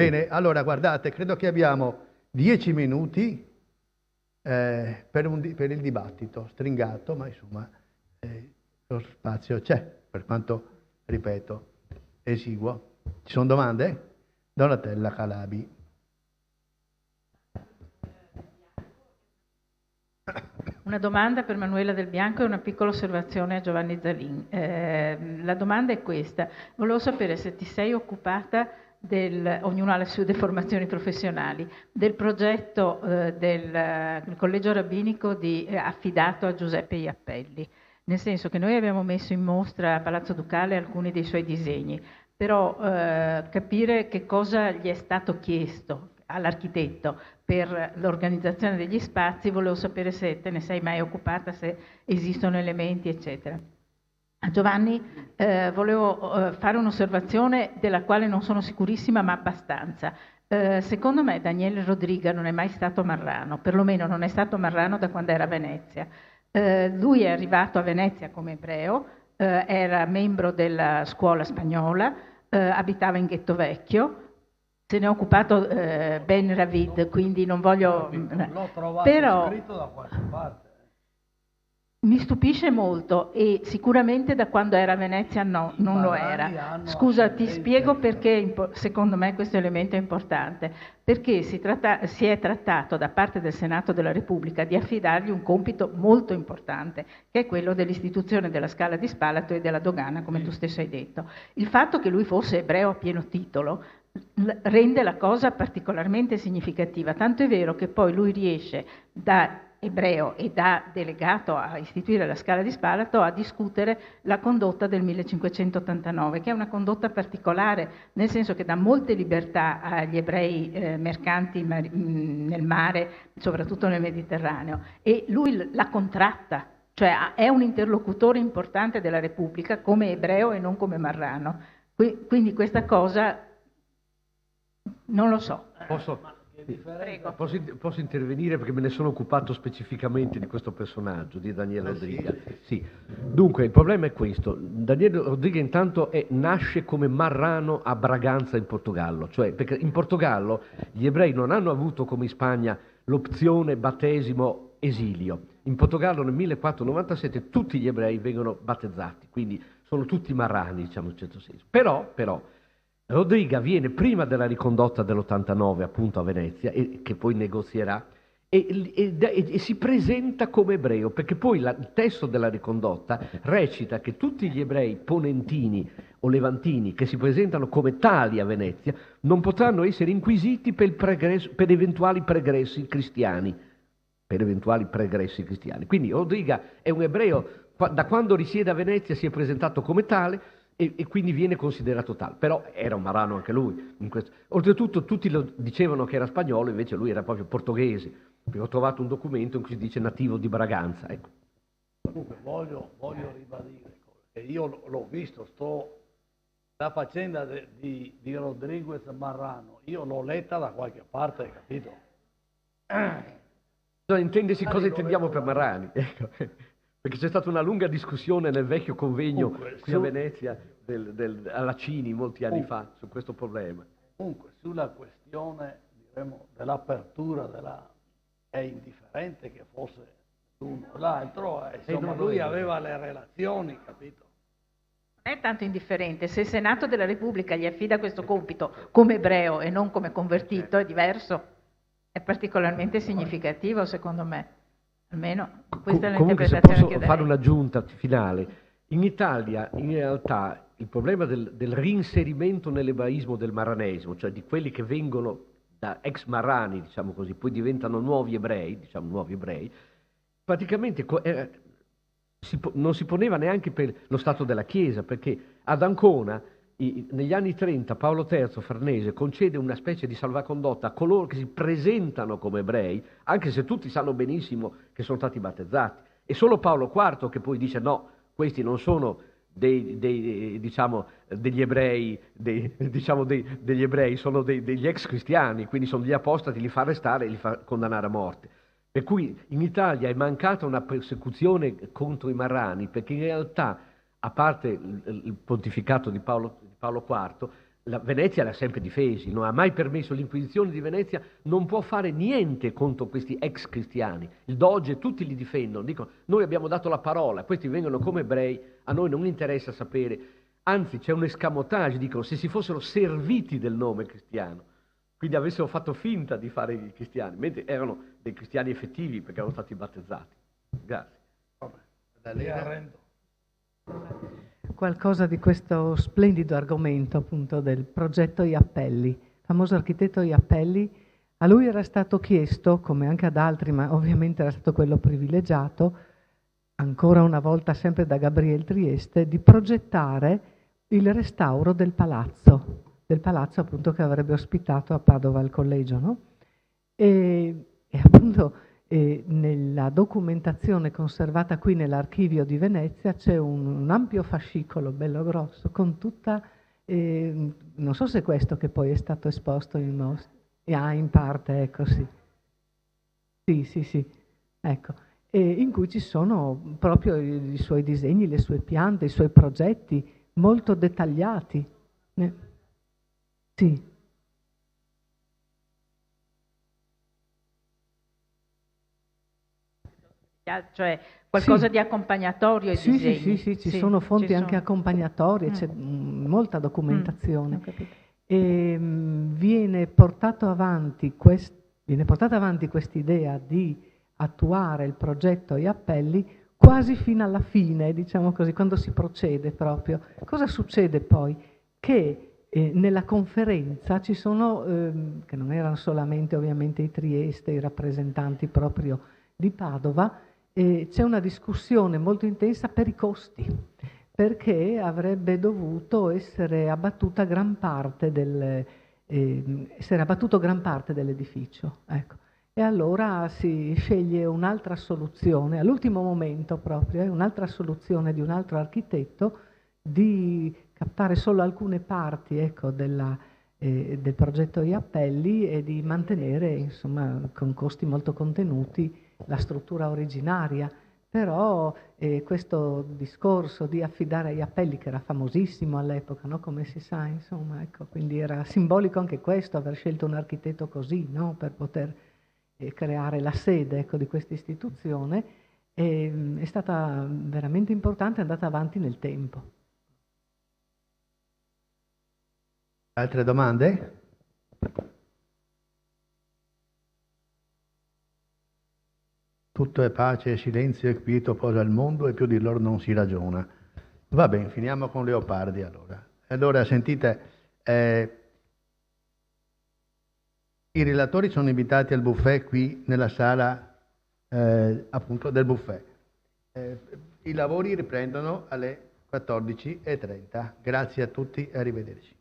Bene, allora guardate, credo che abbiamo 10 minuti per il dibattito, stringato, ma insomma lo spazio c'è, per quanto, ripeto, esiguo. Ci sono domande? Donatella Calabi. Una domanda per Manuela Del Bianco e una piccola osservazione a Giovanni Zalin. La domanda è questa: volevo sapere se ti sei occupata ognuno ha le sue deformazioni professionali, del progetto del collegio rabbinico affidato a Giuseppe Iappelli, nel senso che noi abbiamo messo in mostra a Palazzo Ducale alcuni dei suoi disegni, però capire che cosa gli è stato chiesto all'architetto per l'organizzazione degli spazi, volevo sapere se te ne sei mai occupata, se esistono elementi, eccetera. A Giovanni volevo fare un'osservazione della quale non sono sicurissima, ma abbastanza. Secondo me Daniele Rodriga non è mai stato marrano, perlomeno non è stato marrano da quando era a Venezia. Lui è arrivato a Venezia come ebreo, era membro della scuola spagnola, abitava in Ghetto Vecchio. Se ne è occupato Ben Ravid, quindi non voglio... L'ho trovato però scritto da qualche parte. mi stupisce molto e sicuramente da quando era a Venezia no, non lo era. Scusa, ti spiego perché secondo me questo elemento è importante. Perché si è trattato da parte del Senato della Repubblica di affidargli un compito molto importante, che è quello dell'istituzione della Scala di Spalato e della dogana, come tu stesso hai detto. Il fatto che lui fosse ebreo a pieno titolo rende la cosa particolarmente significativa, tanto è vero che poi lui riesce da ebreo e da delegato a istituire la Scala di Spalato a discutere la condotta del 1589, che è una condotta particolare, nel senso che dà molte libertà agli ebrei mercanti nel mare, soprattutto nel Mediterraneo, e lui la contratta, cioè è un interlocutore importante della Repubblica come ebreo e non come marrano. Quindi questa cosa non lo so. Posso intervenire perché me ne sono occupato specificamente di questo personaggio, di Daniele Rodriga. Sì. Dunque, il problema è questo. Daniele Rodriga intanto nasce come marrano a Braganza in Portogallo, cioè perché in Portogallo gli ebrei non hanno avuto come in Spagna l'opzione battesimo esilio. In Portogallo nel 1497 tutti gli ebrei vengono battezzati, quindi sono tutti marrani, diciamo in un certo senso. Però Rodriga viene prima della ricondotta dell'89 appunto a Venezia, e che poi negozierà, e si presenta come ebreo, perché poi il testo della ricondotta recita che tutti gli ebrei ponentini o levantini che si presentano come tali a Venezia non potranno essere inquisiti per eventuali pregressi cristiani. Quindi Rodriga è un ebreo, da quando risiede a Venezia si è presentato come tale, e quindi viene considerato tale, però era un marrano anche lui. Oltretutto tutti lo dicevano che era spagnolo, invece lui era proprio portoghese. Ho trovato un documento in cui si dice nativo di Braganza. Ecco. Comunque voglio ribadire che io l'ho visto, la faccenda di Rodriguez Marrano, io l'ho letta da qualche parte, capito? Bisogna intendersi cosa intendiamo per marrani, ecco. Perché c'è stata una lunga discussione nel vecchio convegno qui a Venezia alla Cini molti anni fa su questo problema. Comunque sulla questione, diremo, dell'apertura è indifferente che fosse l'uno o l'altro, insomma lui aveva le relazioni, capito? Non è tanto indifferente, se il Senato della Repubblica gli affida questo compito come ebreo e non come convertito è diverso, è particolarmente significativo secondo me. Almeno questa è Comunque, se l'interpretazione posso fare un'aggiunta finale, in Italia in realtà il problema del reinserimento nell'ebraismo del marranesimo, cioè di quelli che vengono da ex marrani, diciamo così, poi diventano nuovi ebrei, praticamente non si poneva neanche per lo stato della Chiesa, perché ad Ancona negli anni 30 Paolo III Farnese concede una specie di salvacondotta a coloro che si presentano come ebrei, anche se tutti sanno benissimo che sono stati battezzati. E solo Paolo IV che poi dice no, questi non sono degli ebrei, degli ebrei, sono degli ex cristiani, quindi sono degli apostati, li fa arrestare e li fa condannare a morte. Per cui in Italia è mancata una persecuzione contro i marrani, perché in realtà, a parte il pontificato di Paolo IV, La Venezia l'ha sempre difesi, non ha mai permesso, l'Inquisizione di Venezia non può fare niente contro questi ex cristiani. Il Doge tutti li difendono, dicono noi abbiamo dato la parola, questi vengono come ebrei, a noi non interessa sapere, anzi c'è un escamotage, dicono se si fossero serviti del nome cristiano, quindi avessero fatto finta di fare i cristiani, mentre erano dei cristiani effettivi perché erano stati battezzati. Grazie. Mi arrendo. Qualcosa di questo splendido argomento appunto del progetto Iappelli. Il famoso architetto Iappelli, a lui era stato chiesto, come anche ad altri, ma ovviamente era stato quello privilegiato, ancora una volta sempre da Gabriel Trieste, di progettare il restauro del palazzo appunto che avrebbe ospitato a Padova il collegio, no? E appunto nella documentazione conservata qui nell'archivio di Venezia c'è un ampio fascicolo bello grosso con tutta, non so se è questo che poi è stato esposto in mostra, in parte, ecco sì. Sì, ecco, in cui ci sono proprio i suoi disegni, le sue piante, i suoi progetti molto dettagliati. Sì. Cioè qualcosa Sì. di accompagnatorio ai disegni. Sì, ci sono fonti ci anche sono. accompagnatorie, c'è molta documentazione. Ho capito. E viene portata avanti quest'idea di attuare il progetto Iappelli quasi fino alla fine, diciamo così, quando si procede proprio. Cosa succede poi? Che nella conferenza ci sono, che non erano solamente ovviamente i Trieste, i rappresentanti proprio di Padova, c'è una discussione molto intensa per i costi, perché avrebbe dovuto essere abbattuto gran parte dell'edificio. Ecco. E allora si sceglie un'altra soluzione, all'ultimo momento proprio, un'altra soluzione di un altro architetto, di captare solo alcune parti, ecco, del progetto Iappelli e di mantenere, insomma, con costi molto contenuti, la struttura originaria. Però questo discorso di affidare a Iappelli, che era famosissimo all'epoca, no? Come si sa, insomma, ecco, quindi era simbolico anche questo, aver scelto un architetto così, no? Per poter creare la sede, ecco, di questa istituzione, è stata veramente importante, è andata avanti nel tempo. Altre domande? Tutto è pace, silenzio e quieto posa il mondo e più di loro non si ragiona. Va bene, finiamo con Leopardi allora. Allora, sentite, i relatori sono invitati al buffet qui nella sala appunto del buffet. I lavori riprendono alle 14:30. Grazie a tutti e arrivederci.